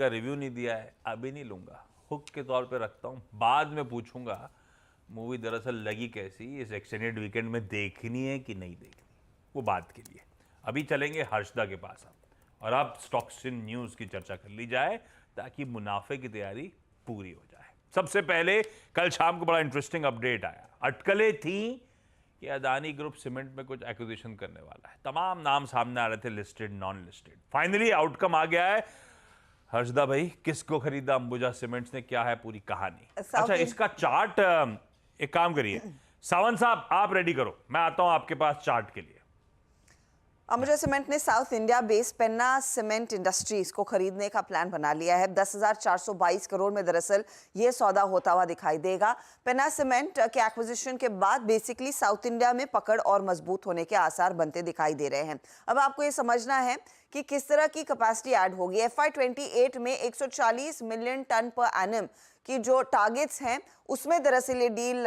का रिव्यू नहीं दिया है, अभी नहीं लूंगा, हुक के तौर पे रखता हूँ, बाद में पूछूंगा मूवी दरअसल लगी कैसी, इस एक्सटेंडेड वीकेंड में देखनी है कि नहीं देखनी, वो बात के लिए। अभी चलेंगे हर्षदा के पास आप, और अब स्टॉक्स इन न्यूज़ की चर्चा कर ली जाए ताकि मुनाफे की तैयारी पूरी हो जाए। सबसे पहले कल शाम को बड़ा इंटरेस्टिंग अपडेट आया। अटकलें थी कि अदानी ग्रुप सीमेंट में कुछ एक्विजिशन करने वाला है, तमाम नाम सामने आ रहे थे, listed non listed. Finally outcome आ गया है। हर्षदा भाई, किसको खरीदा अंबुजा सीमेंट्स ने, क्या है पूरी कहानी? अच्छा, इसका चार्ट एक काम करिए सावंत साहब, आप रेडी करो, मैं आता हूं आपके पास चार्ट के लिए। अंबुजा सीमेंट ने साउथ इंडिया बेस्ड पेन्ना सीमेंट इंडस्ट्रीज को खरीदने का प्लान बना लिया है। 10,422 करोड़ में दरअसल ये सौदा होता हुआ दिखाई देगा। पेन्ना सीमेंट के एक्विजिशन के बाद बेसिकली साउथ इंडिया में पकड़ और मजबूत होने के आसार बनते दिखाई दे रहे हैं। अब आपको ये समझना है कि किस तरह की कैपेसिटी ऐड होगी। FY28 में 140 मिलियन टन पर एनम की जो टारगेट्स हैं उसमें दरअसल ये डील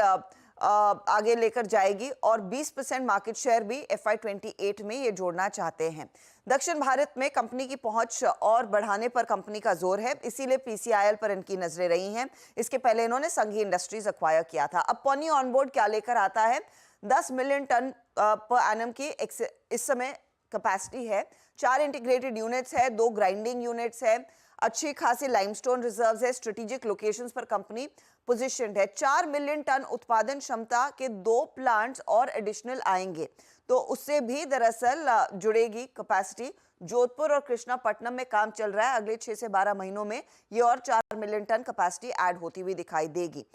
आगे लेकर जाएगी और 20% मार्केट शेयर भी FY28 में ये जोड़ना चाहते हैं। दक्षिण भारत में कंपनी की पहुंच और बढ़ाने पर कंपनी का जोर है, इसीलिए PCIL पर इनकी नजरें रही हैं। इसके पहले इन्होंने संघी इंडस्ट्रीज एक्वायर किया था। अब पॉनी ऑनबोर्ड क्या लेकर आता है? 10 मिलियन टन पर एनम की इस समय कैपेसिटी है। 4 इंटीग्रेटेड यूनिट्स है, 2 ग्राइंडिंग यूनिट्स है, अच्छी खासी लाइमस्टोन रिजर्व्स है, स्ट्रेटेजिक लोकेशंस पर कंपनी पोजीशनड है। 4 मिलियन टन उत्पादन क्षमता के 2 प्लांट्स और एडिशनल आएंगे, तो उससे भी दरअसल जुड़ेगी कैपेसिटी। जोधपुर और कृष्णापट्टनम में काम चल रहा है, अगले 6 से 12 महीनों में ये और 4 मिलियन टन कैपेसिटी ऐड होती हुई दिखाई देगी।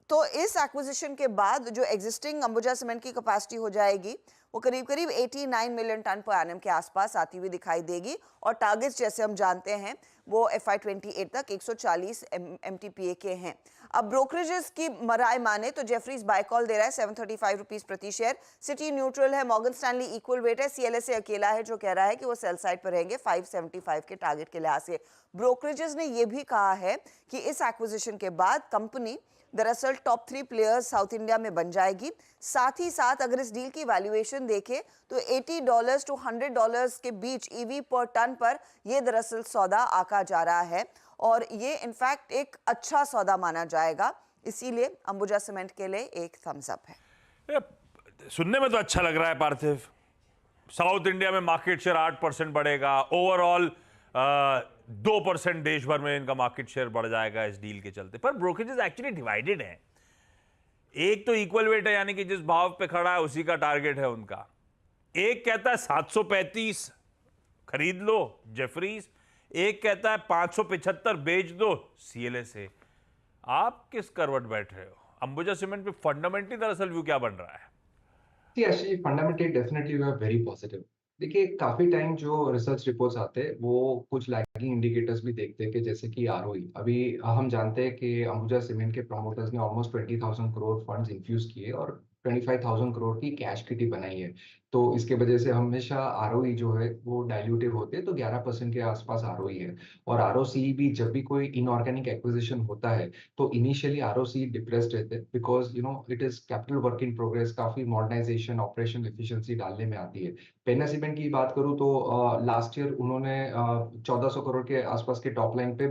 तो इस एक्विजिशन के बाद जो एग्जिस्टिंग अंबुजा सीमेंट की कैपेसिटी हो जाएगी वो करीब करीब 89 मिलियन टन पर एनम के आसपास आती हुई दिखाई देगी, और टारगेट्स जैसे हम जानते हैं वो FY28 तक 140 MTPA के हैं। अब ब्रोकरेजेस की मराए माने तो जेफरीज बाय कॉल दे रहा है 735 रुपीज प्रति शेयर, सिटी न्यूट्रल है, मॉर्गन स्टैनली इक्वल वेट है, CLSA अकेला है जो कह रहा है कि वो सेल साइड पर रहेंगे 575 के टारगेट के लिहाज से। ब्रोकरेजेस ने यह भी कहा है कि इस एक्विजिशन के बाद कंपनी दरअसल टॉप 3 प्लेयर्स साउथ इंडिया में बन जाएगी। साथ ही साथ अगर इस डील की वैल्यूएशन देखें तो $80 to $100 के बीच EV पर टन पर यह दरअसल सौदा आका जा रहा है, और ये इनफैक्ट एक अच्छा सौदा माना जाएगा, इसीलिए अंबुजा सीमेंट के लिए एक थम्स अप है। सुनने में तो अच्छा लग रहा है पार्थिव, साउथ इंडिया में मार्केट शेयर 8% बढ़ेगा, ओवरऑल 2% देश भर में इनका मार्केट शेयर बढ़ जाएगा इस डील के चलते। पर ब्रोकरेजेस एक्चुअली डिवाइडेड हैं। एक तो इक्वल वेट है, यानी कि जिस भाव पे खड़ा है उसी का टारगेट है उनका। एक कहता है 735 खरीद लो जेफरीज, एक कहता है 575 बेच दो CLSA। आप किस करवट बैठ रहे हो? अंबुजा सीमेंट पे फंडामेंटली दरअसल व्यू क्या बन रहा है? Actually fundamentally definitely we are very positive. देखिए, काफी टाइम जो रिसर्च रिपोर्ट्स आते हैं वो कुछ लैगिंग इंडिकेटर्स भी देखते हैं कि जैसे कि ROE। अभी हम जानते हैं कि अंबुजा सीमेंट के प्रमोटर्स ने ऑलमोस्ट 20,000 करोड़ फंड्स इन्फ्यूज किए और 25,000 करोड़ की कैश किटी बनाई है। तो इसके वजह से हमेशा ROE जो है वो डाइल्यूटिव होते हैं, तो 11% के आसपास ROE है। और ROCE भी जब भी कोई इनऑर्गेनिक एक्विजिशन होता है तो इनिशियली ROCE डिप्रेस्ड रहते हैं, because it is capital work in progress, काफी मॉडर्नाइजेशन ऑपरेशन एफिशिएंसी डालने में आती है। पेन्ना सीमेंट की बात करूं तो लास्ट ईयर उन्होंने 1400 करोड़ के आसपास के टॉप लाइन पे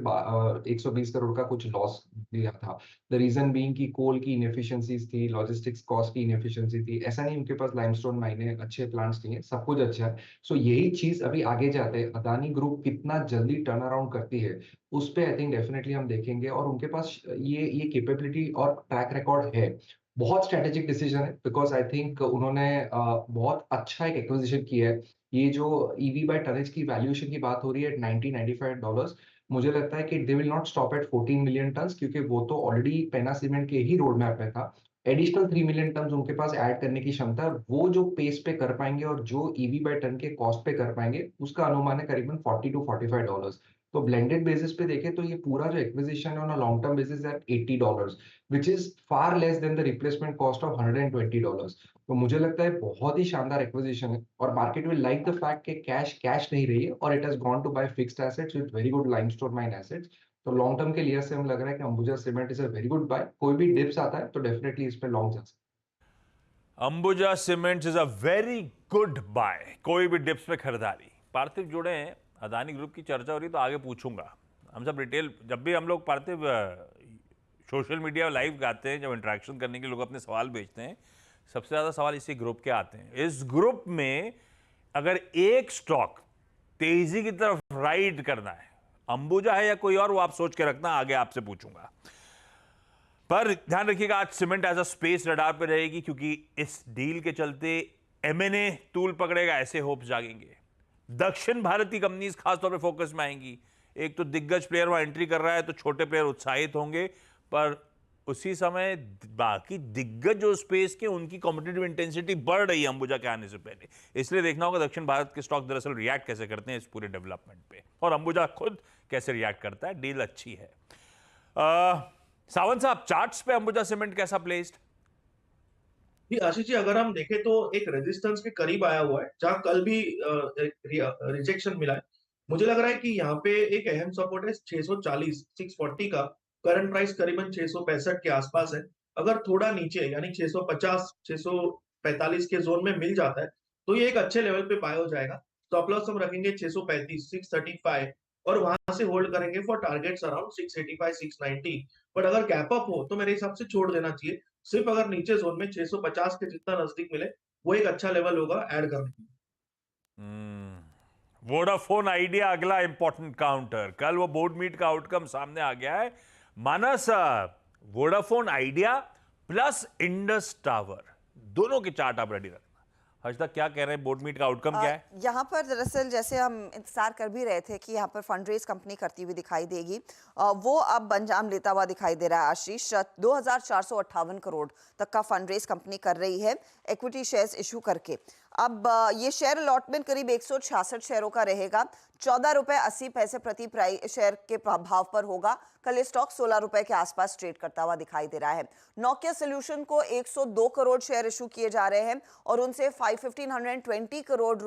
120 करोड़ का कुछ लॉस दिया था। द रीजन बीइंग कि कोल की इनएफिशिएंसीज थी, लॉजिस्टिक्स कॉस्ट की इनएफिशिएंसी थी। ऐसा नहीं उनके पास लाइमस्टोन माइने अच्छे प्लांट्स नहीं है, सब कुछ अच्छा है। सो यही चीज अभी आगे जाते हैं अदानी ग्रुप कितना जल्दी टर्न अराउंड करती है उस पे आई थिंक डेफिनेटली हम देखेंगे, और उनके पास ये कैपेबिलिटी और ट्रैक रिकॉर्ड है। बहुत स्ट्रेटेजिक डिसीजन है, बिकॉज आई थिंक उन्होंने बहुत अच्छा एक एक्विजिशन किया है। ये जो EV बाय टनेज की वैल्यूएशन की बात हो रही है $90-95, मुझे लगता है कि they will not stop at 14 million ton, क्योंकि वो तो ऑलरेडी पेना सीमेंट के ही रोड मैप में था। एडिशनल 3 मिलियन टन उनके पास ऐड करने की क्षमता है। वो जो पेस पे कर पाएंगे और जो EV बाय टन के कॉस्ट पे कर पाएंगे उसका अनुमान है करीबन $40 to $45। तो ब्लेंडेड बेसिस पे देखें तो ये पूरा जो एक्विजिशन है on a long term basis at $80, which is far less than the replacement cost of $120। तो मुझे लगता है बहुत ही शानदार एक्विजिशन है, और market will like the fact कि कैश नहीं रही है और it has gone to buy fixed assets with very good limestone mine assets. तो लॉन्ग टर्म के लिए से हम लग रहा है कि Ambuja cement is a very good buy. कोई भी डिप्स आता है तो डेफिनेटली इस पे लॉन्ग जा सकते हैं। Ambuja cements is a very good buy, कोई भी डिप्स पे खरीदारी। पार्थिव जुड़े हैं अदानी ग्रुप की चर्चा हो रही तो आगे पूछूंगा। हम सब रिटेल, जब भी हम लोग पढ़ते सोशल मीडिया लाइव गाते हैं, जब इंटरेक्शन करने के लोग अपने सवाल भेजते हैं, सबसे ज़्यादा सवाल इसी ग्रुप के आते हैं। इस ग्रुप में अगर एक स्टॉक तेजी की तरफ राइड करना है, अंबुजा है या कोई और, वो आप सोच के रखना, आगे आपसे पूछूंगा। पर ध्यान रखिएगा, आज cement as a space radar पे रहेगी, क्योंकि इस डील के चलते एमएनए तूल पकड़ेगा, ऐसे होप्स जागेंगे। दक्षिण भारतीय कंपनीज खासतौर पे फोकस में आएंगी। एक तो दिग्गज प्लेयर वहां एंट्री कर रहा है, तो छोटे प्लेयर उत्साहित होंगे, पर उसी समय बाकी दिग्गज जो स्पेस के, उनकी कॉम्पिटिटिव इंटेंसिटी बढ़ रही है अंबुजा के आने से पहले। इसलिए देखना होगा दक्षिण भारत के स्टॉक दरअसल रिएक्ट कैसे करते हैं इस पूरे डेवलपमेंट पे, और अंबुजा खुद कैसे रिएक्ट करता है। डील अच्छी है। सावंत साहब, चार्ट्स पे अंबुजा सीमेंट कैसा प्लेस्ड? जी आशीष जी, अगर हम देखें तो एक रेजिस्टेंस के करीब आया हुआ है, जहां कल भी रिजेक्शन मिला है। मुझे लग रहा है कि यहाँ पे एक अहम सपोर्ट है 640 640 का। करंट प्राइस करीबन 665 के आसपास है। अगर थोड़ा नीचे यानी 650 645 के जोन में मिल जाता है तो ये एक अच्छे लेवल पे बाय हो जाएगा। स्टॉप लॉस हम रखेंगे 635 635 और वहां से होल्ड करेंगे फॉर टारगेट्स अराउंड 685 690। बट अगर गैप अप हो तो मेरे हिसाब से छोड़ देना चाहिए। सिर्फ अगर नीचे जोन में 650 के जितना नजदीक मिले वो एक अच्छा लेवल होगा ऐड करने के लिए। वोडाफोन आइडिया अगला इंपॉर्टेंट काउंटर। कल वो बोर्ड मीट का आउटकम सामने आ गया है। Manas, Vodafone Idea plus Indus Tower, दोनों के चार्ट आप रेडी रखना। हर्षदा, क्या कह रहे हैं, बोर्ड मीट का आउटकम क्या है? यहाँ पर दरअसल जैसे हम इंतजार कर भी रहे थे कि यहाँ पर फंड रेज कंपनी करती हुई दिखाई देगी, वो अब अंजाम लेता हुआ दिखाई दे रहा है। आशीष, 2458 करोड़ तक का फंड रेज कंपनी कर रही है इक्विटी शेयर्स इशू करके। अब ये शेयर अलॉटमेंट करीब 166 शेयरों का रहेगा। 14 रुपए 80 पैसे प्रति शेयर के भाव पर होगा। कल स्टॉक 16 रुपए के आसपास ट्रेड करता हुआ दिखाई दे रहा है। नोकिया सोल्यूशन को 102 करोड़ शेयर इशू किए जा रहे हैं और उनसे 1520 करोड़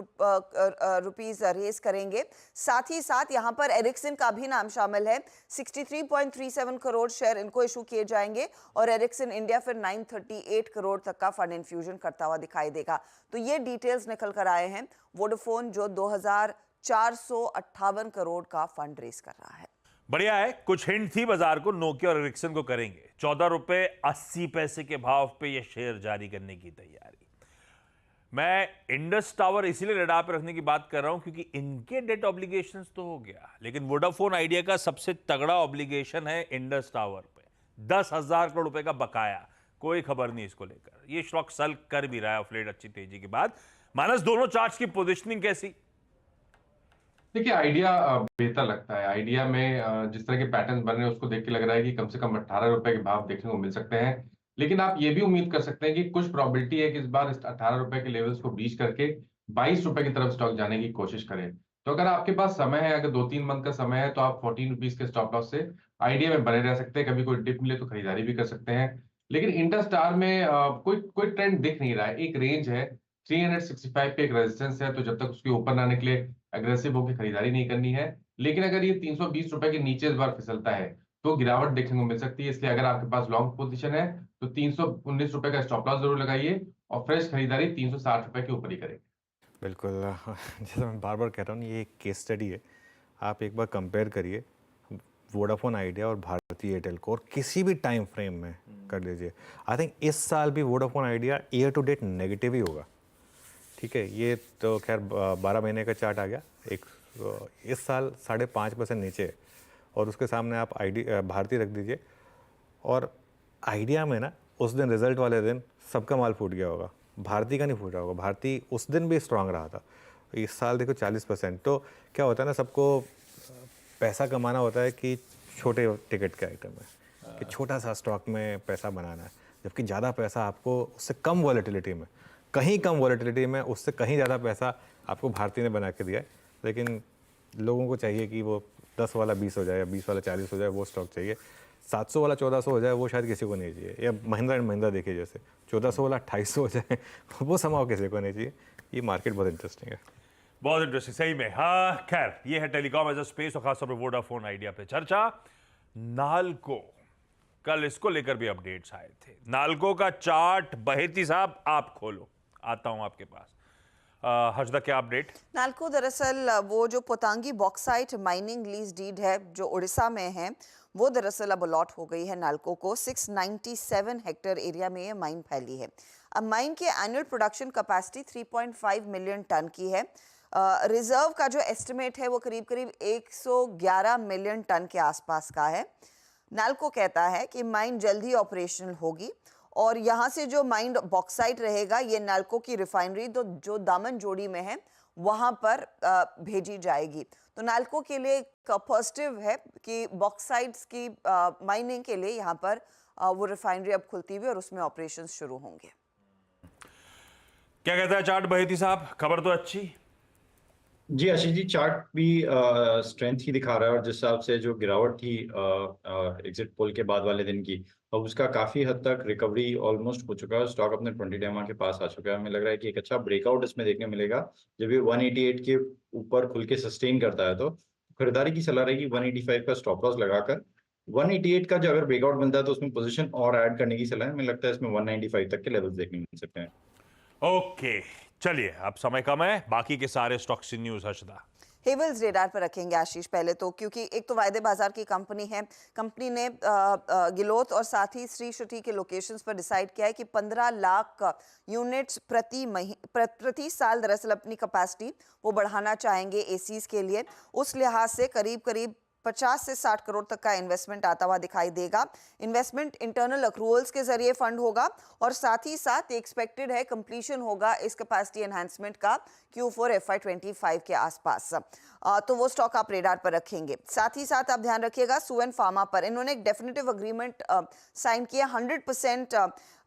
रुपीस रेज करेंगे। साथ ही साथ यहाँ पर एरिक्सन का भी नाम शामिल है। 63.37 करोड़ शेयर इनको इशू किए जाएंगे और एरिक्सन इंडिया फिर 938 करोड़ तक का फंड इन्फ्यूजन करता हुआ दिखाई देगा। तो ये डिटेल्स निकल कर आए हैं। वोडाफोन जो 2458 करोड़ का फंड रेज कर रहा है। बढ़िया है, कुछ हिंट थी बाजार को, नोकिया और एरिक्सन को करेंगे। 14 रुपए 80 पैसे के भाव पे ये शेयर जारी करने की तैयारी। मैं इंडस टावर इसीलिए रडार पे रखने की बात कर रहा हूं क्योंकि इनके डेट ऑब्लिगेशंस तो हो गया, लेकिन वोडाफोन आइडिया का सबसे तगड़ा ऑब्लिगेशन है इंडस टावर पे। 10,000 करोड़ रुपए का बकाया, कोई खबर नहीं इसको लेकर। ये स्टॉक सल कर भी रहा है ऑफ लेट अच्छी तेजी के बाद। मानस, दोनों चार्ट्स की पोजिशनिंग कैसी? देखिए, आइडिया बेहतर लगता है। आइडिया में जिस तरह के पैटर्न बन रहे हैं उसको देख के लग रहा है कि कम से कम 18 रुपए के भाव देखने को मिल सकते हैं। लेकिन आप ये भी उम्मीद कर सकते हैं कि कुछ प्रोबेबिलिटी है कि इस बार इस 18 रुपए के लेवल्स को ब्रीच करके 22 रुपए की तरफ स्टॉक जाने की कोशिश करें। तो अगर आपके पास समय है, अगर 2-3 मंथ का समय है, तो आप 14 रुपीज के स्टॉप लॉस से आइडिया में बने रह सकते हैं। कभी कोई डिप मिले तो खरीदारी भी कर सकते हैं। लेकिन इंडस स्टार में कोई कोई ट्रेंड दिख नहीं रहा है। एक रेंज है, 365 पे एक रेजिस्टेंस है, तो जब तक उसके ऊपर ना निकले एग्रेसिव होकर खरीदारी नहीं करनी है। लेकिन अगर ये 320 रुपए के नीचे इस बार फिसलता है तो गिरावट देखने को मिल सकती है। इसलिए अगर आपके पास लॉन्ग पोजीशन है तो 319 रुपए का स्टॉप लॉस जरूर लगाइए और फ्रेश खरीदारी 360 रुपए के ऊपर ही करें। बिल्कुल, जैसे मैं बार बार कह रहा हूँ, ये एक केस स्टडी है। आप एक बार कंपेयर करिए वोडाफोन आइडिया और भारतीय एयरटेल को, और किसी भी टाइम फ्रेम में कर लीजिए। आई थिंक इस साल भी Vodafone Idea year to date negative ही होगा। ठीक है, ये तो खैर 12 महीने का चार्ट आ गया। एक इस साल 5.5% नीचे है और उसके सामने आप भारतीय रख दीजिए। और आइडिया में ना उस दिन रिजल्ट वाले दिन सबका माल फूट गया होगा, भारतीय का नहीं फूटा होगा। भारतीय उस दिन भी स्ट्रांग रहा था। इस साल देखो 40%। तो क्या होता है ना, सबको पैसा कमाना होता है कि छोटे टिकट के आइटम में, कि छोटा सा स्टॉक में पैसा बनाना है, जबकि ज़्यादा पैसा आपको उससे कम वॉलेटिलिटी में, कहीं कम वॉलेटिलिटी में उससे कहीं ज़्यादा पैसा आपको भारतीय ने बना के दिया है। लेकिन लोगों को चाहिए कि वो 10 वाला 20 हो जाए या 20 वाला 40 हो जाए, वो स्टॉक चाहिए। 700 वाला 1400 हो जाए, वो शायद किसी को नहीं चाहिए। या महिंद्रा एंड महिंद्रा देखिए, जैसे 1400 वाला 2800 हो जाए, वो समाव किसी को नहीं चाहिए। ये मार्केट बहुत इंटरेस्टिंग है, बहुत इंटरेस्टिंग सही में। हाँ, खैर ये है टेलीकॉम एज अ स्पेस और खासतौर पर वोडाफोन आइडिया पे चर्चा। नालको, कल इसको लेकर भी अपडेट्स आए थे। नालको का चार्ट बहेती साहब आप खोलो, आता हूं आपके पास। हर्षदा क्या अपडेट? नालको दरअसल वो जो पोतांगी बॉक्साइट माइनिंग लीज डीड है जो उड़ीसा में है, वो दरअसल अब अलॉट हो गई है नालको को। 697 हेक्टेयर एरिया में ये माइन फैली है। अब माइन की annual production capacity 3.5 million ton की है। रिजर्व का जो एस्टिमेट है वो करीब करीब 111 मिलियन टन के आसपास का है। नालको कहता है कि माइन जल्द ही ऑपरेशनल होगी और यहाँ से जो माइंड बॉक्साइट रहेगा ये नालको की रिफाइनरी तो जो दामन जोड़ी में है वहाँ पर भेजी जाएगी। तो नालको के लिए एक पॉजिटिव है कि बॉक्साइट्स की माइनिंग के लिए यहाँ पर वो रिफाइनरी अब खुलती हुई और उसमें ऑपरेशन शुरू होंगे। क्या कहता है चार्ट बहेती साहब, खबर तो अच्छी? जी आशीष जी, चार्ट भी स्ट्रेंथ ही दिखा रहा है और जिस हिसाब से जो गिरावट थी एग्जिट पोल के बाद वाले दिन की, अब उसका काफी हद तक रिकवरी ऑलमोस्ट हो चुका है। स्टॉक अपने 20 डेमा के पास आ चुका है। हमें लग रहा है कि एक अच्छा ब्रेकआउट इसमें देखने मिलेगा। जब ये 188 के ऊपर खुल के सस्टेन करता है तो खरीदारी की सलाह रहेगी 185 का स्टॉप लॉस लगाकर। 188 का जो अगर ब्रेकआउट मिलता है तो उसमें पोजीशन और ऐड करने की सलाह है। हमें लगता है इसमें 195 तक के लेवल्स देखने मिल सकते हैं। ओके, चलिए अब समय कम है, बाकी के सारे stocks in news Harshada. Havells radar पर रखेंगे आशीष पहले तो, क्योंकि एक तो वायदे बाजार की कंपनी है। कंपनी ने गिलोथ और साथ ही श्री शक्ति के लोकेशंस पर डिसाइड किया है कि 15 लाख यूनिट्स प्रति साल दरअसल अपनी कैपेसिटी वो बढ़ाना चाहेंगे एसीज के लिए। उस लिहाज से करीब करीब 50 से 60 करोड़ तक का इन्वेस्टमेंट आता हुआ दिखाई देगा। इन्वेस्टमेंट इंटरनल अक्रूवल्स के जरिए फंड होगा और साथ ही साथ एक्सपेक्टेड है कंप्लीशन होगा इस कैपेसिटी एनहांसमेंट का Q4 FY25 के आसपास। तो वो स्टॉक आप रेडार पर रखेंगे। साथ ही साथ आप ध्यान रखिएगा सुवेन फार्मा पर। इन्होंने एक डेफिनेटिव अग्रीमेंट साइन किया। 100%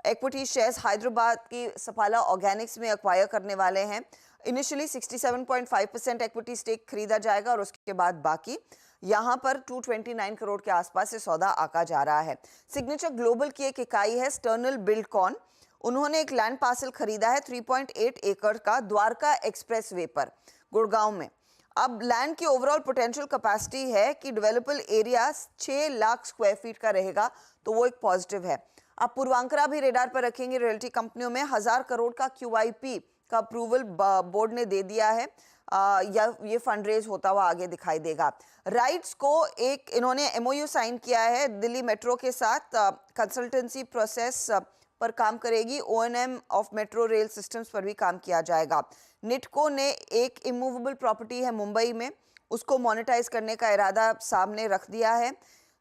इक्विटी शेयर्स हैदराबाद की सफाला ऑर्गेनिक्स में एक्वायर करने वाले हैं। इनिशियली 67.5% इक्विटी स्टेक खरीदा जाएगा और उसके बाद बाकी यहाँ पर 229 करोड़ के आसपास से सौदा आका जा रहा है। सिग्नेचर ग्लोबल की एक इकाई है स्टर्नल बिल्डकॉन। उन्होंने एक लैंड पार्सल खरीदा है 3.8 एकड़ का द्वारका एक्सप्रेस वे पर गुड़गांव में। अब लैंड की ओवरऑल पोटेंशियल कैपेसिटी है कि डेवलपेबल एरिया 6 लाख स्क्वायर फीट का रहेगा, तो वो एक पॉजिटिव है। अब पूर्वांकरा भी रेडार पर रखेंगे। रियल्टी कंपनियों में 1000 करोड़ का QIP का अप्रूवल बोर्ड ने दे दिया है या ये फंड रेज होता हुआ आगे दिखाई देगा। राइट्स को एक इन्होंने MOU साइन किया है दिल्ली मेट्रो के साथ। कंसल्टेंसी प्रोसेस पर काम करेगी। O&M of metro rail systems पर भी काम किया जाएगा। निटको ने एक इमूवेबल प्रॉपर्टी है मुंबई में, उसको मोनेटाइज करने का इरादा सामने रख दिया है।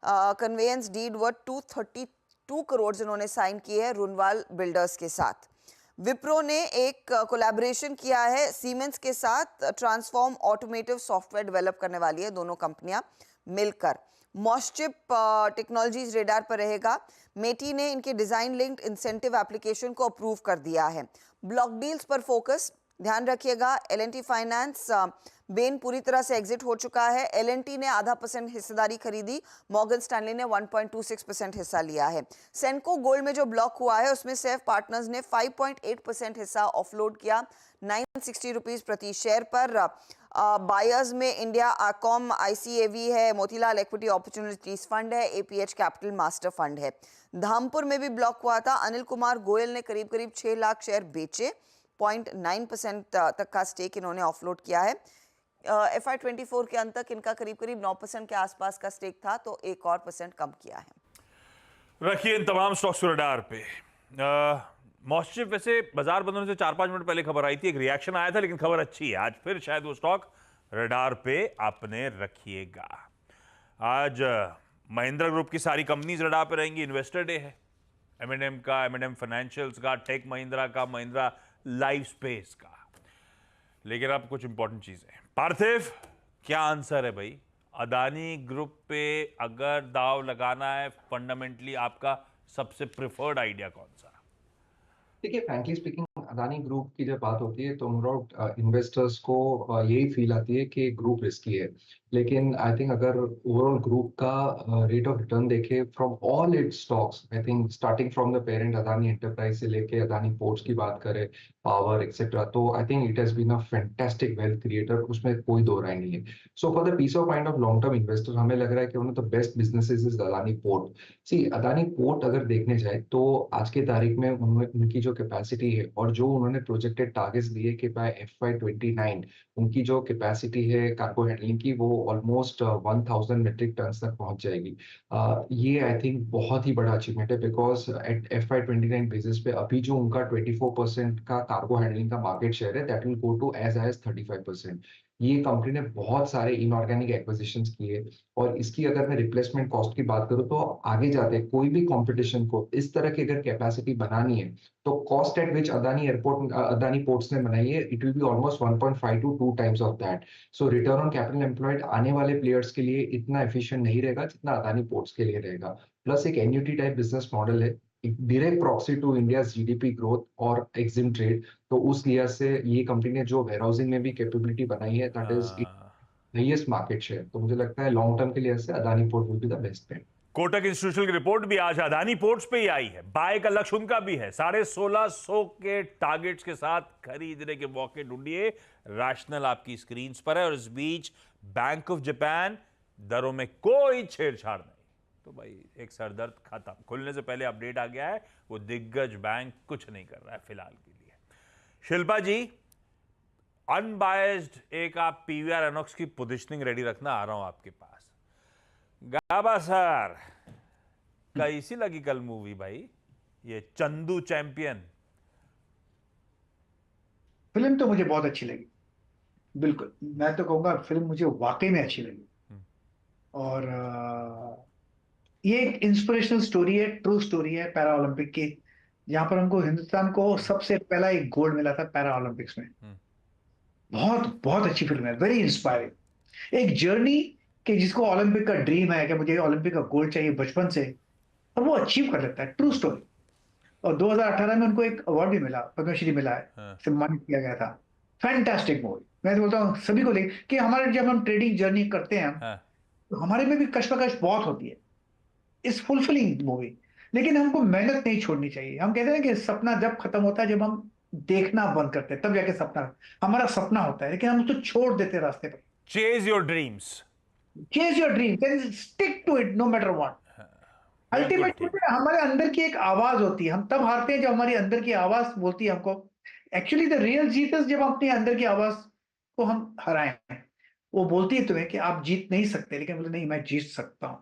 कन्वेयंस डीड वर्थ 232 करोड़ इन्होंने साइन किए हैं रुनवाल बिल्डर्स के साथ। विप्रो ने एक कोलैबोरेशन किया है सीमेंस के साथ। ट्रांसफॉर्म ऑटोमेटिव सॉफ्टवेयर डेवलप करने वाली है दोनों कंपनियां मिलकर। मॉस्चिप टेक्नोलॉजीज रेडार पर रहेगा। मेटी ने इनके डिजाइन लिंक्ड इंसेंटिव एप्लीकेशन को अप्रूव कर दिया है। ब्लॉक डील्स पर फोकस ध्यान रखिएगा। L&T फाइनेंस बेन पूरी तरह से एग्जिट हो चुका है। L&T ने 0.5% हिस्सेदारी खरीदी। मॉर्गन स्टैनली ने 1.26% हिस्सा लिया है। सेंको गोल्ड में जो ब्लॉक हुआ है उसमें सेफ पार्टनर्स ने 5.8% हिस्सा ऑफलोड किया 960 रुपीज प्रति शेयर पर। बायर्स में इंडिया आकॉम ICAV है, मोतीलाल इक्विटी अपॉर्चुनिटीज फंड है, APH कैपिटल मास्टर फंड है। धामपुर में भी ब्लॉक हुआ था। अनिल कुमार गोयल ने करीब करीब 6 लाख शेयर बेचे। 0.9% तक का स्टेक इन्होंने ऑफलोड किया है। FY24 के अंत तक इनका करीब करीब 9% के आसपास का स्टेक था, तो 1% कम किया है। रखिए इन तमाम स्टॉक्स रडार पे। मॉस्चिप वैसे बाजार बंद होने से 4-5 मिनट पहले खबर आई थी, एक रिएक्शन आया था, लेकिन खबर अच्छी है। आज फिर शायद वो स्टॉक रडार पे आपने रखिएगा। आज महिंद्रा ग्रुप की सारी कंपनीज रडार पे रहेंगी। इन्वेस्टर डे है M&M का, M&M फाइनेंशियल्स का, टेक महिंद्रा का, महिंद्रा लाइफ स्पेस का। लेकिन अब कुछ इंपॉर्टेंट चीजें। पार्थिव, क्या आंसर है भाई? अदानी ग्रुप पे अगर दाव लगाना है, फंडामेंटली आपका सबसे प्रिफर्ड आइडिया कौन सा? देखिए, फ्रैंकली स्पीकिंग अदानी ग्रुप की जब बात होती है तो इन्वेस्टर्स को यही फील आती है कि ग्रुप रिस्की है। लेकिन आई थिंक अगर ओवरऑल ग्रुप का रेट ऑफ रिटर्न देखे from all it's stocks, I think starting from the parent Adani enterprise से लेके अदानी पोर्ट्स की बात करें, पावर एक्सेट्रा, तो I think it has been a fantastic wealth creator, उसमें कोई दो राय नहीं है। So for the peace of mind of long term investor हमें लग रहा है कि one of the best businesses is Adani port. See, Adani port अगर देखने जाए तो आज के तारीख में उनकी जो कैपेसिटी है और जो उन्होंने प्रोजेक्टेड टारगेट्स दिए कि बाय FY29 उनकी जो कैपेसिटी है कार्गो हैंडलिंग की वो ऑलमोस्ट 1000 मेट्रिक टन तक पहुंच जाएगी। ये आई थिंक बहुत ही बड़ा अचीवमेंट है बिकॉज एट FY29 बेसिस पे अभी जो उनका 24% का कार्गो हैंडलिंग का मार्केट शेयर है that will go to as high as 35%। ये कंपनी ने बहुत सारे इनऑर्गेनिक एक्विजिशंस किए और इसकी अगर मैं रिप्लेसमेंट कॉस्ट की बात करूं तो आगे जाते कोई भी कंपटीशन को इस तरह की अगर कैपेसिटी बनानी है तो cost at which Adani ports ने बनाई है it will be almost 1.5 to 2 times of that. So return on capital employed आने वाले प्लेयर्स के लिए इतना एफिशिएंट नहीं रहेगा जितना अदानी पोर्ट्स के लिए रहेगा। प्लस एक एन्युटी टाइप बिजनेस मॉडल है, direct proxy to India GDP growth और एक्सिम ट्रेड। तो उस लिहाज से ये कंपनी ने जो वेयरहाउसिंग में भी कैपेबिलिटी बनाई है that is highest market share. तो मुझे लगता है लॉन्ग टर्म के लिहाज से Adani port will be the best bet. Kotak institutional की रिपोर्ट भी आज अदानी पोर्ट्स पे ही आई है। बाय का लक्ष्य उनका भी है, 1650 के टारगेट्स के साथ खरीदने के मौके ढूंढिए। रैशनल आपकी स्क्रीन पर है और इस बीच बैंक ऑफ जापान दरों में कोई छेड़छाड़ नहीं। तो भाई एक सरदर्द खत्म, खुलने से पहले अपडेट आ गया है, वो दिग्गज बैंक कुछ नहीं कर रहा है फिलहाल के लिए। शिल्पा जी, अनबायस्ड एक आप पीवीआर एनॉक्स की पोजीशनिंग रेडी रखना, आ रहा हूं आपके पास। गाबा सर, कैसी लगी कल मूवी भाई, ये चंदू चैंपियन? फिल्म तो मुझे बहुत अच्छी लगी, बिल्कुल मैं तो कहूँगा फिल्म मुझे वाकई में अच्छी लगी। और ये एक इंस्पिरेशनल स्टोरी है, ट्रू स्टोरी है पैरा ओलंपिक की, जहां पर हमको हिंदुस्तान को सबसे पहला एक गोल्ड मिला था पैरा ओलंपिक्स में। बहुत बहुत अच्छी फिल्म है, वेरी इंस्पायरिंग। एक जर्नी कि जिसको ओलंपिक का ड्रीम है कि मुझे ओलंपिक का गोल्ड चाहिए बचपन से, और वो अचीव कर लेता है, ट्रू स्टोरी। और 2018 में उनको एक अवार्ड भी मिला, पद्मश्री मिला है, सम्मानित किया गया था। Fantastic movie. मैं तो बोलता हूँ सभी को लेकर कि हमारे जब हम ट्रेडिंग जर्नी करते हैं तो हमारे में भी कश्मकश बहुत होती है, इस फुलफिलिंग मूवी। लेकिन हमको मेहनत नहीं छोड़नी चाहिए। हम कहते हैं कि सपना जब खत्म होता है जब हम देखना बंद करते हैं, तब जाके सपना हमारा सपना होता है, लेकिन हम उसको छोड़ देते हैं रास्ते पर। Chase your dreams, chase your dream, then stick to it no matter what. Ultimately हमारे अंदर की एक आवाज होती है, हम तब हारते हैं जब हमारी अंदर की आवाज बोलती है हमको। Actually the real Jeet is जब अपने अंदर की आवाज को हम हराएं। वो बोलती है तुम्हें कि आप जीत नहीं सकते, लेकिन बोले नहीं मैं जीत सकता हूं।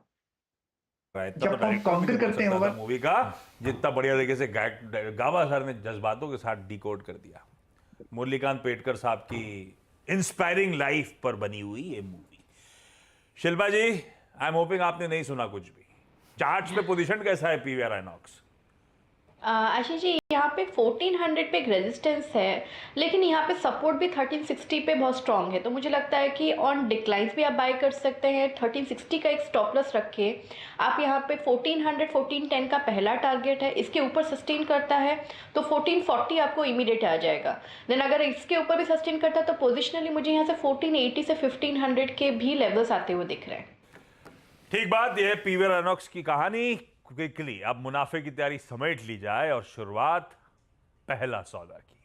जब हम काउंटर करते हैं ओवर मूवी का, जितना बढ़िया तरीके से गाबा सर ने जज्बातों के साथ डिकोड कर दिया। मुरलीकांत पेटकर साहब की इंस्पायरिंग लाइफ पर बनी हुई ये movie. Shilpa ji, I am hoping आपने नहीं सुना कुछ भी। चार्ट्स पे पोजीशन कैसा है पीवीआर आइनॉक्स? आशीष जी, यहाँ पे 1400 पे एक रेजिस्टेंस है, लेकिन यहाँ पे सपोर्ट भी 1360 पे बहुत स्ट्रांग है। तो मुझे लगता है कि ऑन डिक्लाइंस भी आप बाय कर सकते हैं। 1360 का एक स्टॉप लॉस रखिए आप। यहाँ पे 1400 1410 का पहला टारगेट है, इसके ऊपर सस्टेन करता है तो 1440 आपको इमीडिएट आ जाएगा। देन अगर इसके ऊपर भी सस्टेन करता है तो पोजिशनली मुझे यहाँ से 1480 से 1500 के भी लेवल्स आते हुए दिख रहे हैं। ठीक बात, यह है पीवीआर आइनॉक्स की कहानी। क्विकली अब मुनाफे की तैयारी समेट ली जाए और शुरुआत पहला सौदा की।